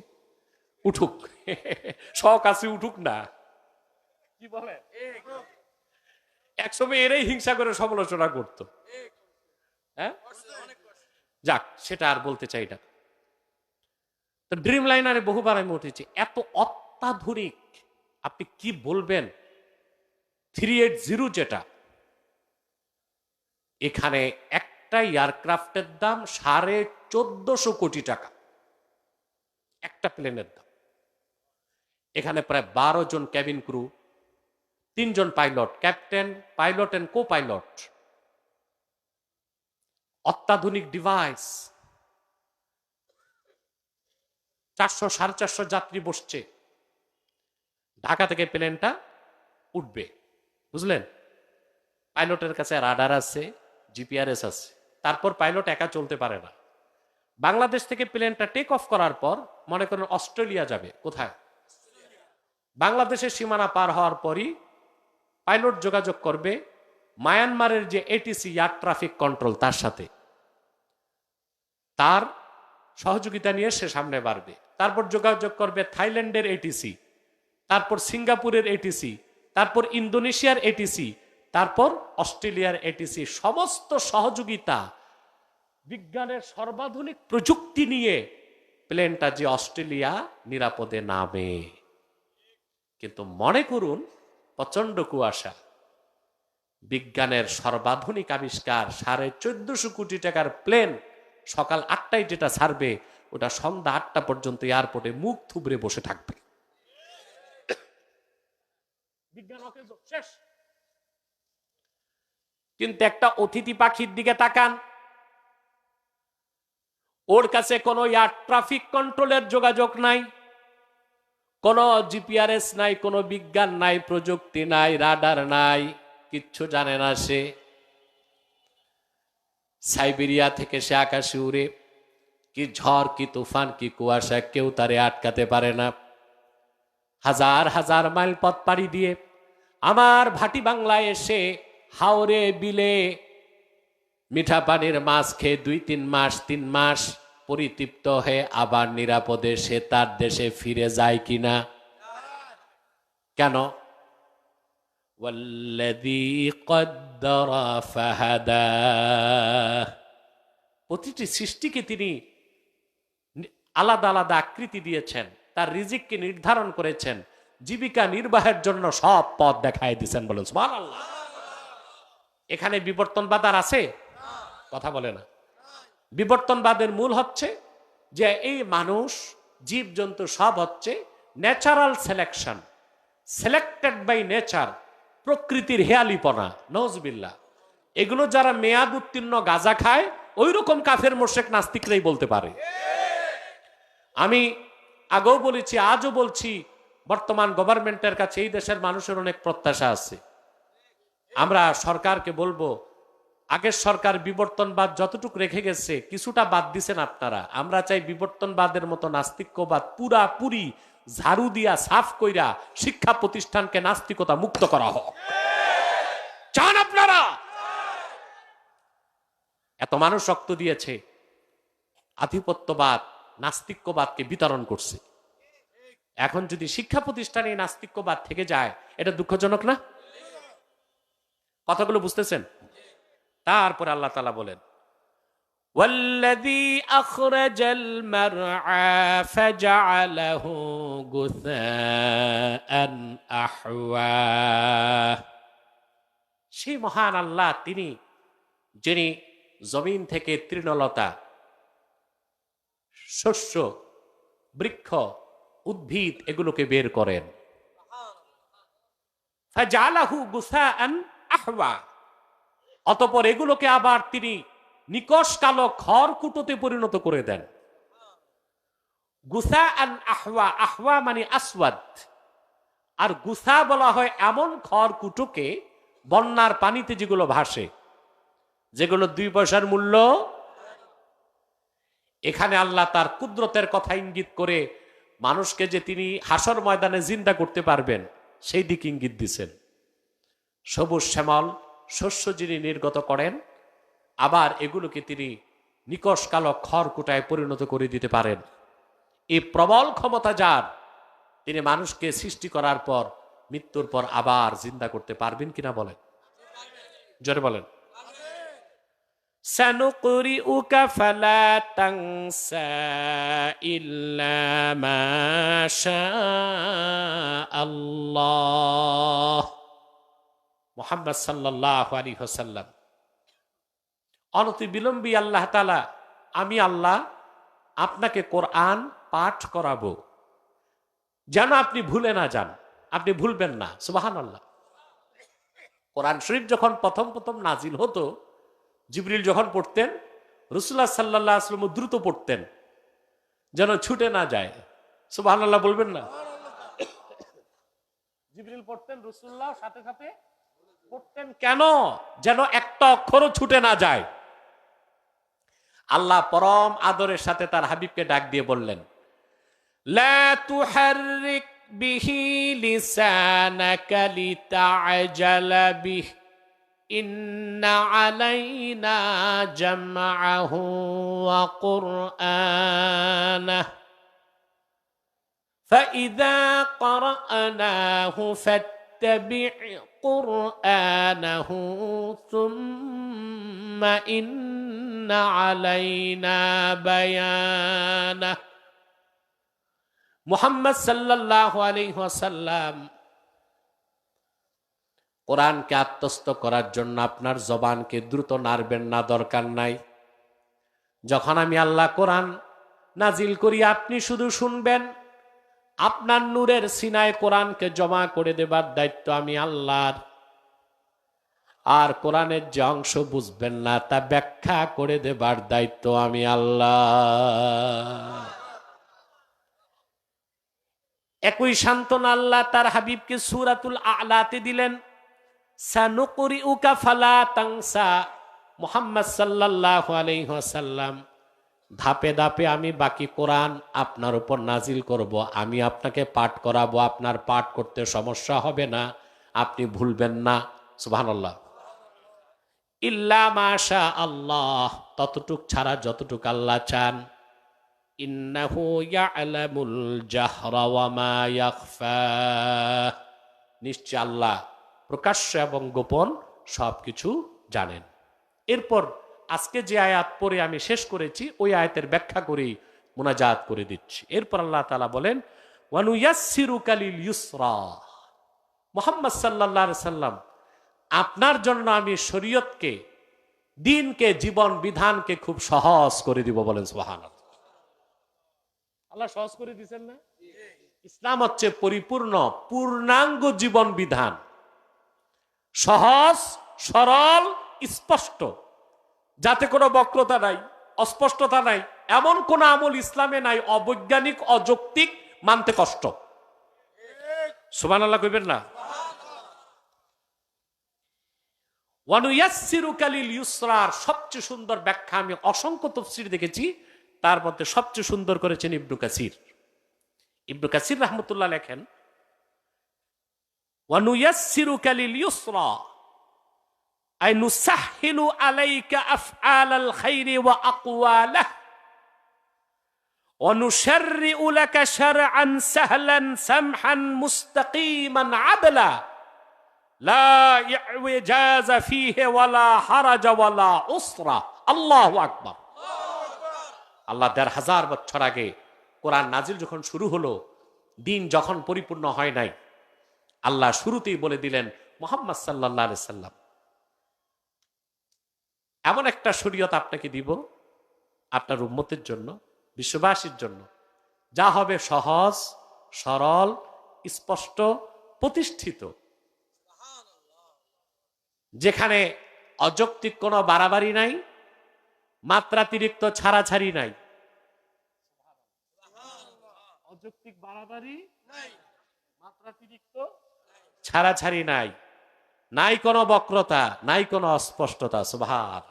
উঠুক, শখ আছে উঠুক না, কি বলে? এক সময় এরাই হিংসা করে সমালোচনা করতো। হ্যাঁ, যাক, সেটা আর বলতে চাই না। তো ড্রিম লাইনারে বহুবার আমি উঠেছি, এত অত্যাধুনিক, আপনি কি বলবেন। 380 যেটা, এখানে একটা এয়ারক্রাফটের দাম 1450 কোটি টাকা, একটা প্লেনের দাম। এখানে প্রায় 12 জন ক্যাবিন ক্রু, 3 জন pilot, captain, pilot and co pilot, অত্যাধুনিক ডিভাইস। 400-450 যাত্রী বসছে। ঢাকা থেকে প্লেনটা উঠবে, বুঝলেন? পাইলটের কাছে রাডার আছে, জিপিআরএস আছে। তারপর পাইলট একা চলতে পারে না। বাংলাদেশ থেকে প্লেনটা টেক অফ করার পর মনে করেন অস্ট্রেলিয়া যাবে। কোথায়? বাংলাদেশের সীমানা পার হওয়ার পরই পাইলট যোগাযোগ করবে মায়ানমারের যে এটিসি, এয়ার ট্রাফিক কন্ট্রোল, তার সাথে। তার সহযোগিতা নিয়ে সে সামনে বাড়বে। তারপর যোগাযোগ করবে থাইল্যান্ডের এটিসি, তারপর সিঙ্গাপুরের এটিসি, তারপর ইন্দোনেশিয়ার এটিসি, তারপর অস্ট্রেলিয়ার এটিসি। সমস্ত সহযোগিতা, বিজ্ঞানের সর্বাধুনিক প্রযুক্তি নিয়ে প্লেনটা যে অস্ট্রেলিয়া নিরাপদে নামে। কিন্তু মনে করুন প্রচন্ড কুয়াশা, বিজ্ঞানের সর্বাধুনিক আবিষ্কার 1450 কোটি টাকার প্লেন সকাল 8টায় যেটা ছাড়বে, ওটা সন্ধ্যা 8টা পর্যন্ত এয়ারপোর্টে মুখ থুবড়ে বসে থাকবে। বিজ্ঞান শেষ। কিন্তু একটা অতিথি পাখির দিকে তাকান, ওর কাছে কোনো এয়ার ট্রাফিক কন্ট্রোলের যোগাযোগ নাই, কোনো জিপিআরএস নাই, কোনো বিজ্ঞান নাই, প্রযুক্তি নাই, রাডার নাই, কিচ্ছু জানে না সে। সাইবেরিয়া থেকে সে আকাশে উড়ে, কি ঝড়, কি তুফান, কি কুয়াশা, কেউ তারে আটকাতে পারে না। হাজার হাজার মাইল পথ পাড়ি দিয়ে আমার ভাটি বাংলায় এসে হাওরে বিলে মিঠা পানির মাছ খেয়ে 2-3 মাস 3 মাস পরিতৃপ্ত হয়ে আবার নিরাপদে সে তার দেশে ফিরে যায় কিনা? কেন? ওয়াল্লাযী কদ্দারা ফাহাদা। প্রতিটি সৃষ্টিকে তিনি আলাদা আলাদা আকৃতি দিয়েছেন, তার রিজিককে নির্ধারণ করেছেন, জীবিকা নির্বাহের জন্য সব পথ দেখায় দিয়েছেন। বলুন সুবহানাল্লাহ। এখানে বিবর্তনবাদ আর আছে? কথা বলে না। বিবর্তনবাদের মূল হচ্ছে যে এই মানুষ, জীবজন্তু সব হচ্ছে natural selection, selected by nature, প্রকৃতির হেয়ালিপনা, নওজুবিল্লাহ। এগুলো যারা মেয়াদ উত্তীর্ণ গাঁজা খায়, ওই রকম কাফের মুশরিক নাস্তিকরাই বলতে পারে। আমি আগেও বলেছি, আজও বলছি, বর্তমান গভর্নমেন্টের কাছে এই দেশের মানুষের অনেক প্রত্যাশা আছে। আমরা সরকারকে বলবো, আগের সরকার বিবর্তনবাদ যতটুকু রেখে গেছে কিছুটা বাদ দিছেন আপনারা। আমরা চাই বিবর্তনবাদের মতো নাস্তিক্যবাদ পুরাপুরি ঝাড়ু দিয়া সাফ কইরা শিক্ষা প্রতিষ্ঠানকে নাস্তিকতা মুক্ত করা হোক। চান আপনারা? এত মানুষ রক্ত দিয়েছে, আধিপত্যবাদ নাস্তিক্যবাদকে বিতরণ করছে। এখন যদি শিক্ষা প্রতিষ্ঠানে নাস্তিক্যবাদ থেকে যায়, এটা দুঃখজনক না? কথাগুলো বুঝতেছেন? তারপর আল্লাহ তাআলা বলেন, ওয়াল্লাযী আখরাজাল মারআ ফাজআলাহু গুসাআন আহওয়া। সেই মহান আল্লাহ তিনি, যিনি জমিন থেকে তৃণলতা, শস্য, বৃক্ষ, উদ্ভিদ এগুলোকে বের করেন। ফাজআলাহু গুসাআন আহওয়া, অতঃপর এগুলোকে আবার তিনি নিকষ কালো খড়কুটোতে পরিণত করে দেন। গুসাআন আহওয়া, আহওয়া মানে আসওয়াদ, আর গুসা বলা হয় এমন খড়কুটোকে বন্যার পানিতে যেগুলো ভাসে, যেগুলো 2 পয়সার মূল্য। এখানে আল্লাহ তার কুদরতের কথা ইঙ্গিত করে মানুষকে যে তিনি হাসর ময়দানে জিন্দা করতে পারবেন সেই দিকে ইঙ্গিত দিচ্ছেন। সবুজ শ্যামল শস্য যিনি নির্গত করেন, আবার এগুলোকে তিনি নিকষ কালো খড়কুটায় পরিণত করে দিতে পারেন। এই প্রবল ক্ষমতা যার, তিনি মানুষকে সৃষ্টি করার পর মৃত্যুর পর আবার জিন্দা করতে পারবেন কিনা বলেন? জোরে বলেন। সানুকরিউকা ফালা তানসা ইল্লা মা শাআল্লাহ। মুহাম্মদ সাল্লাল্লাহু আলাইহি ওয়াসাল্লাম, অনতি বিলম্বী আল্লাহ তাআলা, আমি আল্লাহ আপনাকে কোরআন পাঠ করাবো যেন আপনি ভুলে না যান। আপনি ভুলবেন না। সুবহানাল্লাহ। কোরআন শরীফ যখন প্রথম প্রথম নাজিল হতো, জিবরিল যখন পড়তেন, রাসূলুল্লাহ সাল্লাল্লাহু আলাইহি ওয়াসাল্লাম দ্রুত পড়তেন যেন ছুটে না যায়। সুবহানাল্লাহ বলবেন না? জিবরিল পড়তেন, রাসূলুল্লাহ সাথে সাথে পড়তেন। কেন? যেন একটা অক্ষরও ছুটে না যায়। আল্লাহ পরম আদরের সাথে তার হাবিবকে ডাক দিয়ে বললেন, লা তুহাররিক বিহি লিসানাকা লিতাআজালা বিহি ইন্না আলাইনা জামআহু ওয়া কুরআনাহু ফাইযা ক্বরানাহু ফাত্তাবি' কুরআনাহু সুম্মা ইন্না আলাইনা বায়ানাহু। মুহাম্মদ সাল্লাল্লাহু আলাইহি ওয়াসাল্লাম, কোরআনকে আত্মস্থ করার জন্য আপনার জবানকে দ্রুত নাড়বেন না, দরকার নাই। যখন আমি আল্লাহ কোরআন নাজিল করি, আপনি শুধু শুনবেন। আপনার নূরের সিনায় কোরআনকে জমা করে দেবার দায়িত্ব আমি আল্লাহর। আর কোরআনের যে অংশ বুঝবেন না তা ব্যাখ্যা করে দেবার দায়িত্ব আমি আল্লাহ। একই সান্ত্বনা আল্লাহ তার হাবিবকে সূরাতুল আ'লাতে দিলেন, সানুকরিউকা ফালা তানসা। মুহাম্মদ সাল্লাল্লাহু আলাইহি ওয়াসাল্লাম, ধাপে ধাপে আমি বাকি কোরআন আপনার উপর নাজিল করব। আমি আপনাকে পাঠ করাবো, আপনার পাঠ করতে সমস্যা হবে না, আপনি ভুলবেন না। সুবহানাল্লাহ। ইল্লা মা শা আল্লাহ, ততটুক ছাড়া যতটুক আল্লাহ চান। ইন্নাহু ইয়ালামুল জাহরা ওয়া মা ইয়াখফা, নিশ্চয় আল্লাহ প্রকাশ্য এবং গোপন সবকিছু জানেন। এরপর আজকে যে আয়াত পড়ে আমি শেষ করেছি, ওই আয়াতের ব্যাখ্যা করেই মুনাজাত করে দিচ্ছি। এরপর আল্লাহ তাআলা বলেন, ওয়া নুয়াসসিরুকা লিল ইউসরা। মুহাম্মদ সাল্লাল্লাহু আলাইহি সাল্লাম, আপনার জন্য আমি শরীয়তকে, দ্বীনকে, জীবন বিধানকে খুব সহজ করে দিব। বলেন সুবহানাল্লাহ। আল্লাহ সহজ করে দিয়েছেন না? ইসলাম হচ্ছে পরিপূর্ণ পূর্ণাঙ্গ জীবন বিধান, সহজ, সরল, স্পষ্ট, যাতে কোনো বক্রতা নাই, অস্পষ্টতা নাই। এমন কোন আমল ইসলামে নাই অবৈজ্ঞানিক, অযৌক্তিক, মানতে কষ্ট। সুবহানাল্লাহ কইবেন না? ওয়া নুয়াসসিরুকা লিল ইউসরার সবচেয়ে সুন্দর ব্যাখ্যা আমি অসংখ্য তাফসীর দেখেছি, তার মধ্যে সবচেয়ে সুন্দর করেছেন ইবনে কাসির। ইবনে কাসির রাহমাতুল্লাহ লেখেন, ওয়া নুয়াসসিরুকা লিল ইউসরা আই নুসাহহিলু আলাইকা আফআলাল খাইরি ওয়া আকওয়ালাহ অনুশাররিউ লাকা শারআন সাহলান সামহান মুস্তাকিমান আদলা লা ইউজাজা ফীহি ওয়ালা হারাজা ওয়ালা উসরা। আল্লাহু আকবার। আল্লাহ ১৫০০ বছর আগে কোরআন নাজিল যখন শুরু হলো, দিন যখন পরিপূর্ণ হয় নাই, আল্লাহ শুরুতেই বলে দিলেন মুহাম্মদ সাল্লাল্লাহু আলাইহি সাল্লাম, এমন একটা শরীয়ত আপনাকে দিব আপনার উম্মতের জন্য, বিশ্ববাসীর জন্য, যা হবে সহজ, সরল, স্পষ্ট, প্রতিষ্ঠিত, যেখানে অযৌক্তিক কোনো বাড়াবাড়ি নাই, মাত্রাতিরিক্ত ছাড়াছাড়ি নাই। অযৌক্তিক বাড়াবাড়ি নাই, মাত্রাতিরিক্ত ছাড়াছাড়ি নাই, নাই কোনো বক্রতা, নাই কোনো অস্পষ্টতা। সুবহান।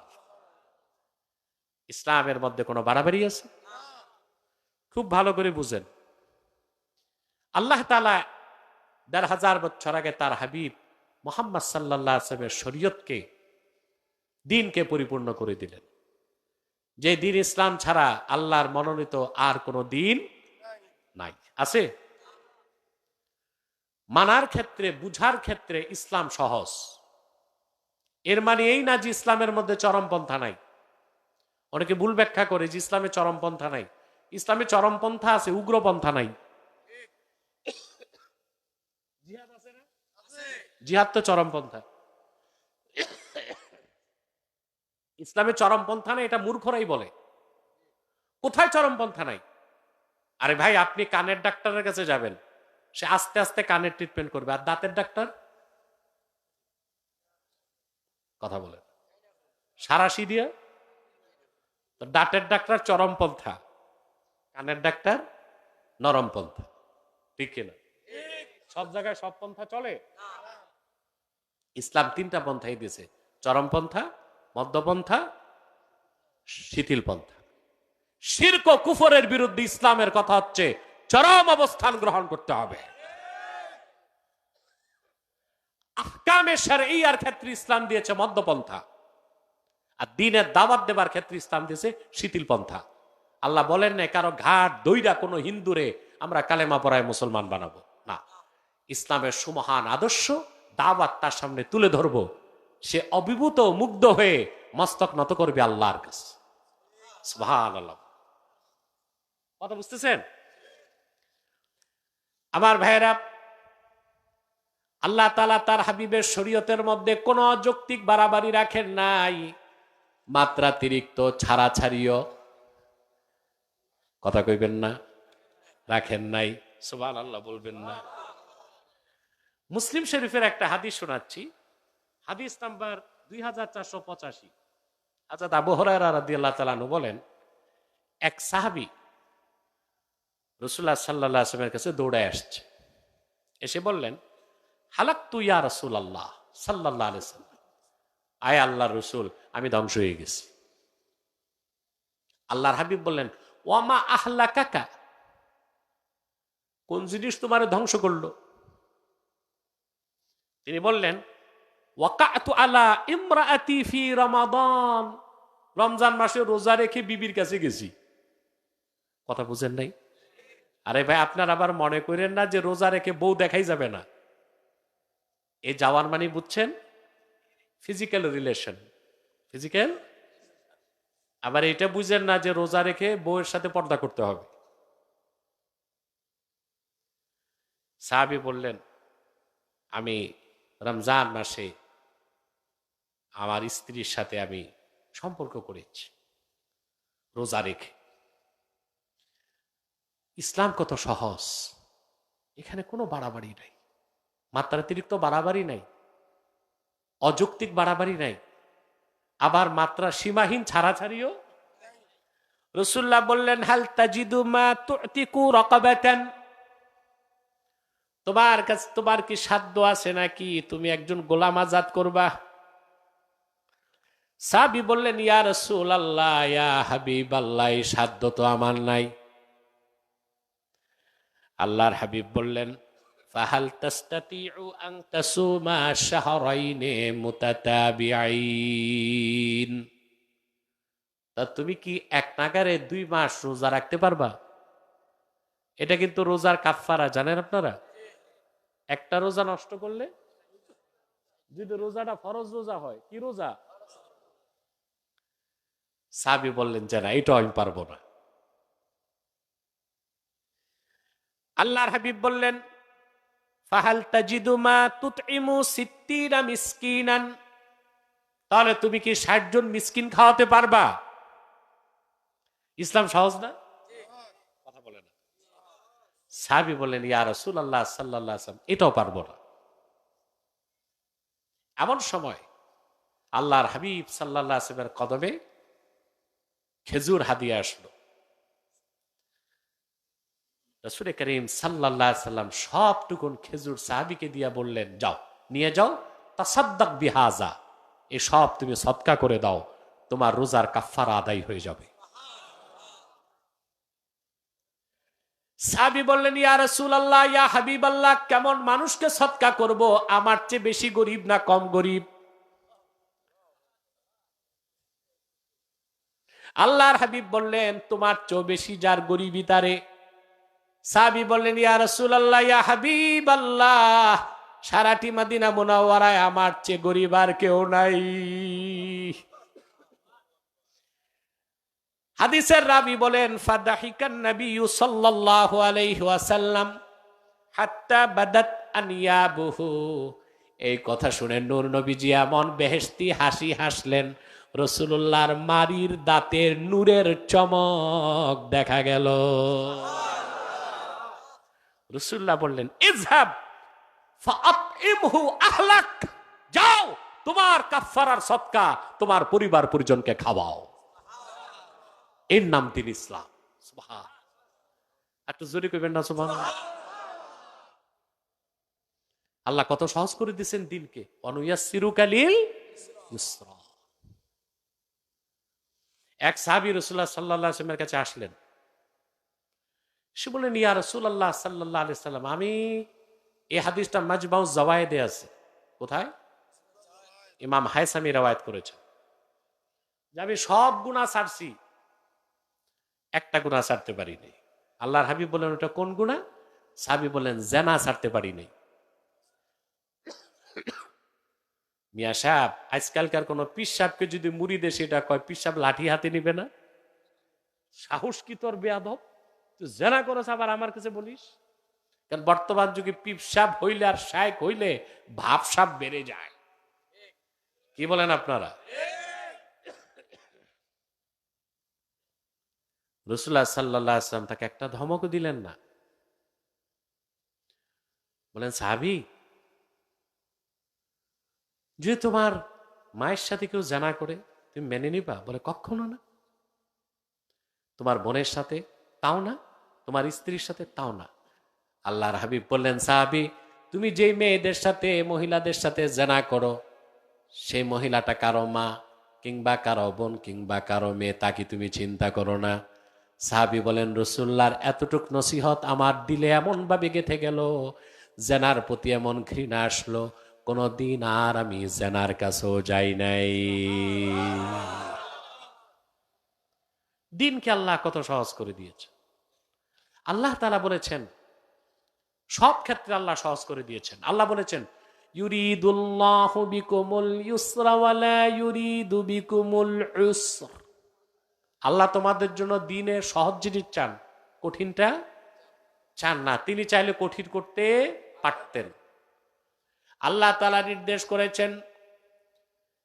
ইসলামের মধ্যে কোনো বাড়াবাড়ি আছে? খুব ভালো করে বুঝেন। আল্লাহ তাআলা ১৫০০ বছর আগে তার হাবিব মুহাম্মদ সাল্লাল্লাহু আলাইহি ওয়াসাল্লামের শরীয়তকে, দ্বীনকে পরিপূর্ণ করে দিলেন। যে দ্বীন ইসলাম ছাড়া আল্লাহর মনোনীত আর কোনো দ্বীন নাই। আছে? মানার ক্ষেত্রে, বুঝার ক্ষেত্রে ইসলাম সহজ। এর মানে এই না যে ইসলামের মধ্যে চরমপন্থা নাই। অনেকে ভুল ব্যাখ্যা করে যে ইসলামে চরমপন্থা নাই। ইসলামে চরমপন্থা আছে, উগ্রপন্থা নাই। জিহাদ আছে না? জিহাদ তো চরমপন্থা। ইসলামে চরমপন্থা নাই, এটা মূর্খরাই বলে। কোথায় চরমপন্থা নাই? আরে ভাই, আপনি কানের ডাক্তারের কাছে যাবেন, সে আস্তে আস্তে কানের ট্রিটমেন্ট করবে। আর দাঁতের ডাক্তার কথা বলেন সারাশি দিয়ে। দাঁতের ডাক্তার চরমপন্থা, কানের ডাক্তার নরমপন্থা। ঠিক কিনা? সব জায়গায় সব পন্থা চলে? ইসলাম ৩টা পন্থাই দিয়েছে: চরমপন্থা, মধ্যপন্থা, শিথিল পন্থা। শিরক ও কুফরের বিরুদ্ধে ইসলামের কথা হচ্ছে চরম অবস্থান গ্রহণ করতে হবে। আহকামে শরঈয়ার ক্ষেত্রে ইসলাম দিয়েছে মধ্যপন্থা, আর দ্বীনের দাওয়াত দেবার ক্ষেত্রে ইসলাম দিয়েছে শিথিল পন্থা। আল্লাহ বলেন না কারো ঘাট দইরা কোনো হিন্দুরে আমরা কালেমা পড়ায় মুসলমান বানাবো না। ইসলামের সুমহান আদর্শ দাওয়াত তার সামনে তুলে ধরবো, সে অভিভূত মুগ্ধ হয়ে মস্তক নত করবে আল্লাহর কাছে। সুবহানাল্লাহ। কথা বুঝতেছেন আমার ভাইয়েরা? আল্লাহ তাআলা তার হাবিবের শরীয়তের মধ্যে কোনো অযৌক্তিক বাড়াবাড়ি রাখেন নাই, মাত্রাতিরিক্ত ছাড়াছাড়িও, কথা কইবেন না, রাখেন নাই। সুবহানাল্লাহ বলবেন না। মুসলিম শরীফের একটা হাদিস শোনাচ্ছি, হাদিস নাম্বার 2485। হযরত আবু হুরায়রা রাদিয়াল্লাহু তাআলা আনহু বলেন, এক সাহাবী রাসূলুল্লাহ সাল্লাল্লাহু আলাইহি ওয়াসাল্লামের কাছে দৌড়ায় আসছে, এসে বললেন, হালাকতু ইয়া রাসূলুল্লাহ সাল্লাল্লাহু আলাইহি ওয়াসাল্লাম, আয় আল্লাহর রাসূল, আমি ধ্বংস হয়ে গেছি। আল্লাহর হাবিব বললেন, ওয়ামা আহলাকাকা, কোন জিনিস তোমারে ধ্বংস করলো? তিনি বললেন, ওয়াকাতু আলা ইমরাআতি ফি রমাদান, রমজান মাসে রোজা রেখে বিবির কাছে গেছি। কথা বুঝেন নাই? আরে ভাই, আপনার আবার মনে করেন না যে রোজা রেখে বউ দেখাই যাবে না। এই যাওয়ার মানে বুঝছেন ফিজিক্যাল রিলেশন, ফিজিক্যাল। আবার এটা বুঝেন না যে রোজা রেখে বউয়ের সাথে পর্দা করতে হবে। সাহাবী বললেন, আমি রমজান মাসে আমার স্ত্রীর সাথে আমি সম্পর্ক করেছি রোজা রেখে। ইসলাম কত সহজ, এখানে কোনো বাড়াবাড়ি নাই, মাত্রাতিরিক্ত বাড়াবাড়ি নাই, অযৌক্তিক বাড়াবাড়ি নাই, আবার মাত্রা সীমাহীন ছাড়াছাড়িও। রাসূলুল্লাহ বললেন, হাল তাজিদু মা তুতিকু রাকাবাতান, তোমার কাছে, তোমার কি সাধ্য আছে নাকি তুমি একজন গোলাম আজাদ করবা? সাহাবী বললেন, ইয়া রাসূলুল্লাহ, ইয়া হাবিবাল্লাহ, এই সাধ্য তো আমার নাই। আল্লাহর হাবিব বললেন, ফাহাল তাস্তাতিউ আন তাসুমা শাহরাইনি মুতাতাবিআইন, তা তুমি কি এক নাগারে 2 মাস রোজা রাখতে পারবা? এটা কিন্তু রোজার কাফফারা, জানেন আপনারা? একটা রোজা নষ্ট করলে, যদি রোজাটা ফরজ রোজা হয়, কি রোজা? সাহাবী বললেন যে না, এটা আমি পারবো না। আল্লাহর হাবিব বললেন, ফাহাল তাজিদু মা তুতইমু সিত্তিনা মিসকিনান, তাহলে তুমি কি 60 জন মিসকিন খাওয়াতে পারবা? ইসলাম সহজ না? কথা বলে না। সাহাবী বললেন, ইয়া রাসূলুল্লাহ সাল্লাল্লাহু আলাইহি ওয়াসাল্লাম, এটাও পারবো না। এমন সময় আল্লাহর হাবিব সাল্লাল্লাহু আলাইহি ওয়াসাল্লামের কদমে খেজুর হাদিয়া আসলো। রাসূল করিম সাল্লাল্লাহু আলাইহি সাল্লাম সবটুকুন খেজুর সাহাবীকে দিয়া বললেন, যাও নিয়ে যাও, তাসাদ্দাক বিহাজা, এই সব তুমি সদকা করে দাও, তোমার রোজার কাফফারা আদায় হয়ে যাবে। সাহাবী বললেন, ইয়া রাসূলুল্লাহ, ইয়া হাবিবাল্লাহ, কেমন মানুষকে সদকা করব? আমার চেয়ে বেশি গরিব না কম গরিব? আল্লাহর হাবিব বললেন, তোমার চেয়ে বেশি যার গরিবী তারে। সাহাবী বললেন, ইয়া রাসূলুল্লাহ, ইয়া হাবিবাল্লাহ, সারাটি মদিনা মুনাওয়ারায় আমার চেয়ে গরিব আর কেউ নাই। হাদিসের রাবী বলেন, ফাদাহিকান নবিয়্যু সাল্লাল্লাহু আলাইহি ওয়াসাল্লাম হাত্তা বাদাত আনিয়াবুহু, এই কথা শুনে নূর নবীজি এমন বেহেশতি হাসি হাসলেন, রাসূলুল্লাহর মারির দাঁতের নূরের চমক দেখা গেল। রাসূলুল্লাহ বললেন, ইযহাব ফাআতইমহু আহলাক, যাও তোমার কাফফারার সদকা তোমার পরিবার পরিজনকে খাওয়াও। এর নাম দিন ইসলাম। সুবহান, একটু জোরে কইবেন না সুবহানাল্লাহ। আল্লাহ কত সহজ করে দিয়েছেন দিনকে, অনুয়াসসিরুকা লিল ইউসরা। এক সাহাবী রাসূলুল্লাহ সাল্লাল্লাহু আলাইহি ওয়াসাল্লামের কাছে আসলেন। সে বললেন, ইয়া রাসূলুল্লাহ সাল্লাল্লাহু আলাইহি ওয়াসাল্লাম, আমি এই হাদিসটা মাজমাউ জাওয়ায়েদে আছে। কোথায়? ইমাম হায়সামি রওয়ায়াত করেছেন যে আমি সব গুনাহ ছাড়ছি, একটা গুনাহ ছাড়তে পারি নাই। আল্লাহর হাবিব বললেন, ওটা কোন গুনাহ? সাহাবী বললেন, জিনা ছাড়তে পারি নাই। মিয়া সাহেব, আজকালকার কোন পীর সাহেবকে যদি মুরিদে সেটা কয়, পীর সাহেব লাঠি হাতে নিবে না? সাহস কি তোর বেয়াদব, তুই জিনা করেছ আবার আমার কাছে বলিস? কারণ বর্তমান যুগে পীর সাহেব হইলে আর শায়েখ হইলে ভাব সাব বেড়ে যায়। কি বলেন আপনারা? রাসূলুল্লাহ সাল্লাল্লাহু আলাইহি ওয়াসাল্লাম তাকে একটা ধমকও দিলেন না। বলেন, সাহাবী, যে তোমার মায়ের সাথে কেউ জিনা করে তুমি মেনে নিবা? বলে, কখনো না। তোমার বোনের সাথে তাও না, তোমার স্ত্রীর সাথে তাও না। আল্লাহর হাবিব বললেন, সাহাবী, তুমি যেই মেয়েদের সাথে মহিলাদের সাথে জিনা করো, সেই মহিলাটা কারো মা কিংবা কারো বোন কিংবা কারো মেয়ে, তা কি তুমি চিন্তা করো না? সাহাবী বলেন, রাসূলুল্লাহর এতটুক নসিহত আমার দিলে এমন ভাবে গেঁথে গেল, জিনার প্রতি এমন ঘৃণা আসলো, কোনদিন আর আমি জিনার কাছেও যাই নাই। দিনকে আল্লাহ কত সহজ করে দিয়েছে। আল্লাহ তাআলা বলেছেন, সব ক্ষেত্রে আল্লাহ সহজ করে দিয়েছেন। আল্লাহ বলেছেন, ইউরিদুল্লাহু বিকুমুল ইউসরা ওয়া লা ইউরিদু বিকুমুল উসর। আল্লাহ তোমাদের জন্য দিনে সহজ জিনিস চান, কঠিনটা চান না। তিনি চাইলে কঠিন করতে পারতেন। আল্লাহ তাআলা নির্দেশ করেছেন,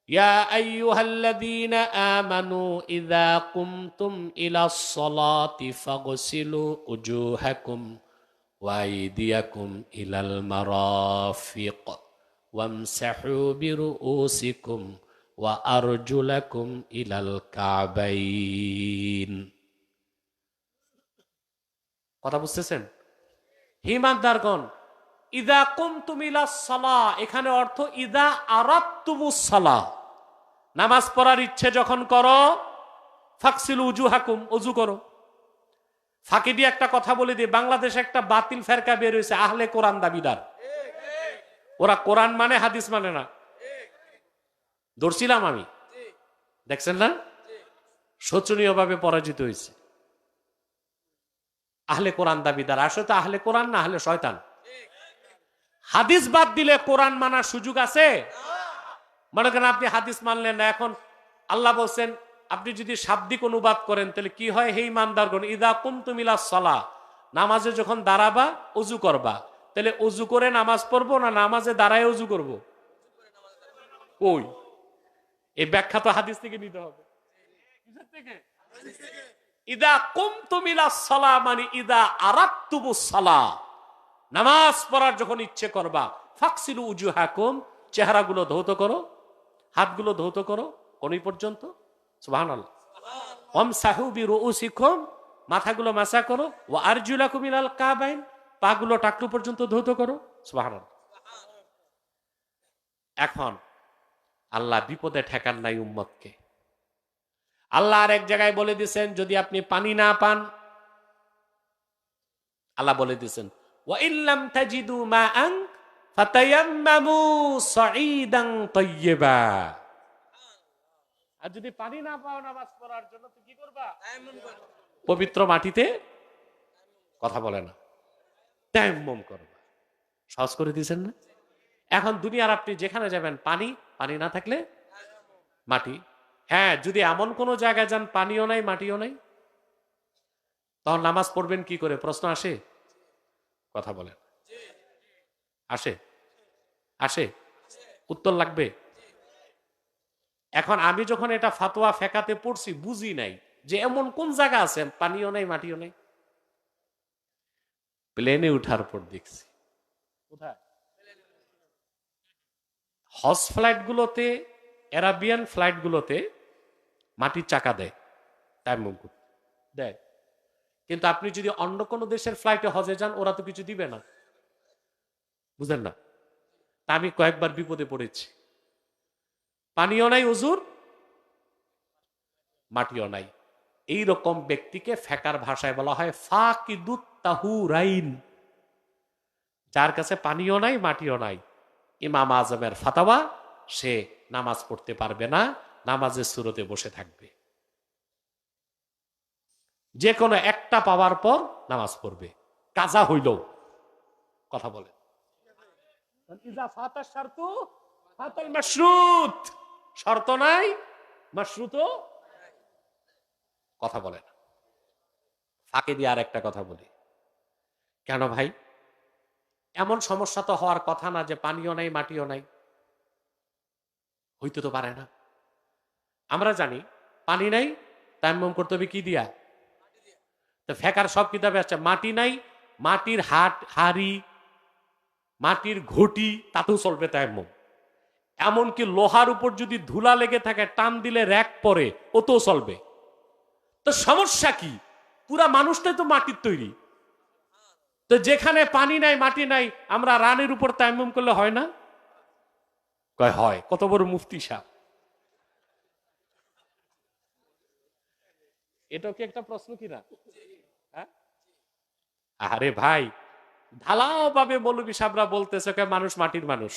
ইয়া আইয়ুহাল্লাযীনা আমানু ইযা কুমতুম ইলাস সালাতি ফাগসিলু উজুহাকুম ওয়া আইদিয়াকুম ইলাল মারাফিক ওয়ামসাহু বিরুউসিকুম ওয়া আরজুলাকুম ইলাল কাবাইন। কথা বুঝতেছেন? হিমানদারগণ, ইযা কুমতুম ইলাস সালাহ, এখানে অর্থ ইযা আরাদতুমুস সালাহ, নামাজ পড়ার ইচ্ছে যখন করো, ফাকসিলু উজুহাকুম, ওযু করো। ফাঁকি দিয়ে একটা কথা বলে দিই, বাংলাদেশে একটা বাতিল ফেরকা বের হয়েছে, আহলে কোরআন দাবিদার। ওরা কোরআন মানে হাদিস মানে না। ধরছিলাম আমি, দেখছেন না? শোচনীয় ভাবে পরাজিত হয়েছে। আহলে কোরআন দাবিদার, আসলে তো আহলে কোরআন না আহলে শয়তান। হাদিস বাদ দিলে কোরআন মানার সুযোগ আছে? মনে করেন আপনি হাদিস মানলেন না, এখন আল্লাহ বলছেন আপনি যদি শাব্দিক অনুবাদ করেন তাহলে কি হয়, হে ইমানদারগণ ইদা কুমতুম ইলা সালাহ, নামাজে যখন দাঁড়াবা ওযু করবা, তাহলে ওযু করে নামাজ পড়বো না নামাজে দাঁড়ায় ওযু করব? ওই এই ব্যাখ্যা তো হাদিস থেকে নিতে হবে। ইদা কুমতুম ইলা সালাহ মানে ইদা আরাদতুমুস সালাহ, নামাজ পড়ার যখন ইচ্ছে করবা, ফাকসিলু উজুহাকুম, চেহারাগুলো ধৌত করো, হাতগুলো ধৌত করো কোনই পর্যন্ত, সুবহানাল্লাহ। ওয়ামসাহু বিরুউসিকুম, মাথাগুলো মাসা করো, ওয়া আরজুলাকুম ইলাল কাবাইন, পাগুলো টাকটু পর্যন্ত ধৌত করো, সুবহানাল্লাহ। এখন আল্লাহ বিপদে ঠেকান নাই উম্মতকে। আল্লাহ আর এক জায়গায় বলে দিয়েছেন যদি আপনি পানি না পান, আল্লাহ বলে দিয়েছেন ওয়া ইল্লাম তাজিদু মাআন ফাতায়াম্মামু সাঈদান তাইয়্যিবা, আর যদি পানি না পাও নামাজ পড়ার জন্য তো কি করবা? পবিত্র মাটিতে, কথা বলে না, তায়াম্মুম করবা। সহজ করে দিয়েছেন না? এখন দুনিয়ার আপনি যেখানে যাবেন পানি, পানি না থাকলে মাটি। হ্যাঁ, যদি এমন কোন জায়গায় যান পানিও নাই মাটিও নাই, তখন নামাজ পড়বেন কি করে? প্রশ্ন আসে? কথা বলেন, আসে? আসে? উত্তর লাগবে। এখন আমি যখন এটা ফাতোয়া ফেকাতে পড়ছি বুঝি নাই যে এমন কোন জায়গা আছে পানিও নাই মাটিও নাই। প্লেনে উঠার পর দেখছি, কোথায় হজ ফ্লাইট গুলোতে, অ্যারাবিয়ান ফ্লাইট গুলোতে মাটির চাকা দেয়, তায়াম্মুম করতে দেয়, কিন্তু আপনি যদি অন্য কোন দেশের ফ্লাইটে হজে যান ওরা তো কিছু দিবে না, বুঝেন না? তা আমি কয়েকবার বিপদে পড়েছি, পানিও নাই হুজুর, মাটিও নাই। এই রকম ব্যক্তিকে ফেকার ভাষায় বলা হয় ফাকিদুত তাহুরাইন, যার কাছে পানিও নাই মাটিও নাই। ইমাম আজমের ফাতাওয়া, সে নামাজ পড়তে পারবে না, নামাজের সুরতে বসে থাকবে, যে কোনো একটা পাওয়ার পর নামাজ পড়বে, কাজা হইল। কথা বলে শর্ত নাই মাশরুত, কথা বলে না। ফাঁকে দিয়ে আর একটা কথা বলি, কেন ভাই এমন সমস্যা তো হওয়ার কথা না যে পানিও নাই মাটিও নাই, হইতে তো পারে না। আমরা জানি পানি নাই, তায়াম্মুম করতে হবে কি দিয়া? তো ফেকার সব কিতাবে আছে মাটি নাই, মাটির হাড়ি, মাটির ঘটি, তাতেও চলবে তায়াম্মুম। এমনকি লোহার উপর যদি ধুলা লেগে থাকে টান দিলে র‍্যাক পরে, ওতেও চলবে। তো সমস্যা কি? পুরা মানুষটাই তো মাটির তৈরি, তো যেখানে পানি নাই মাটি নাই আমরা রানের উপর তায়াম্মুম করলে হয় না? কয় হয়। কত বড় মুফতি সাহেব, এটাও কি একটা প্রশ্ন কিনা? হ্যাঁ, আরে ভাই ঢালাও ভাবে মৌলবী সাহেবরা বলতেছে মানুষ মাটির মানুষ,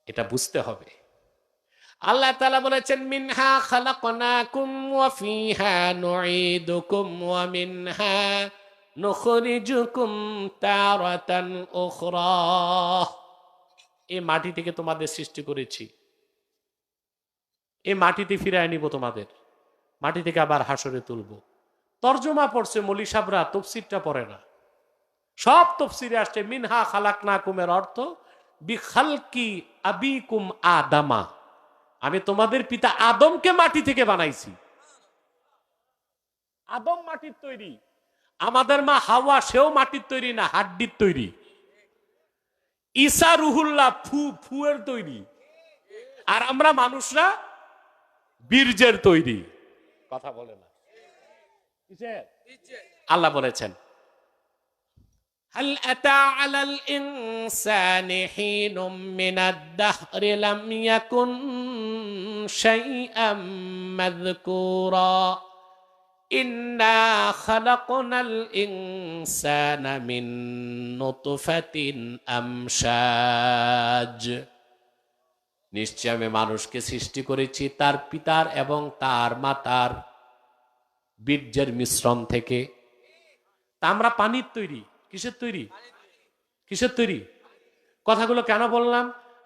এটা বুঝতে হবে। আল্লাহ তাআলা বলেছেন মিনহা খালাকনাকুম ওয়া ফিহা নুঈদুকুম ওয়া মিনহা নুখরিজুকুম তারাতান উখরা, এই মাটি থেকে তোমাদের সৃষ্টি করেছি, এই মাটিতে ফিরায় নিব তোমাদের, মাটি থেকে আবার হাসরে তুলব। তরজমা পড়ছে মৌলী সাহেবরা, তফসিরটা পড়ে না। সব তফসিরে আসছে মিনহা খালাকনাকুমের অর্থ বিখালকি আবিকুম আদামা, আমি তোমাদের পিতা আদমকে মাটি থেকে বানাইছি। আদম মাটির তৈরি, আমাদের মা হাওয়া সেও মাটির তৈরি না, হাড্ডির তৈরি। ঈসা রুহুল্লাহ ফুয়ের তৈরি, আর আমরা মানুষরা বীর্যের তৈরি। কথা বলে না? আল্লাহ বলেছেন হাল আতা আলাল ইনসানি হিনুম মিনাদ দাহরি লাম ইয়াকুন শাইআম মাযকুরা ইন্না খালাকনাল ইনসানা মিন নুতফাতিন আমশাজ, নিশ্চয় আমি মানুষকে সৃষ্টি করেছি তার পিতার এবং তার মাতার বীর্যের মিশ্রণ থেকে। তা আমরা পানির তৈরি, কিসের তৈরি? কিসের তৈরি? কথাগুলো কেন বললাম?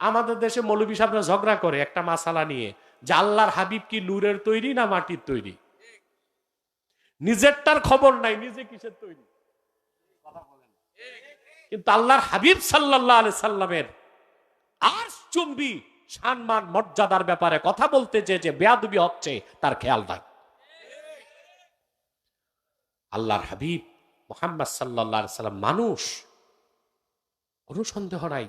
আমাদের দেশে মৌলবী সাহেবরা ঝগড়া করে একটা মাসালা নিয়ে, যে আল্লাহর হাবিব কি নূরের তৈরি না মাটির তৈরি। নিজেরটার খবর নাই, নিজে কিসের তৈরি। কিন্তু আল্লাহর হাবিব সাল্লাল্লাহু আলাইহি সাল্লামের আরশ চুম্বি সম্মান মর্যাদার ব্যাপারে কথা বলতে যে বেয়াদবি হচ্ছে তার খেয়াল রাখ। আল্লাহর হাবিব মুহাম্মদ সাল্লাল্লাহু আলাইহি সাল্লাম মানুষ, কোনো সন্দেহ নাই।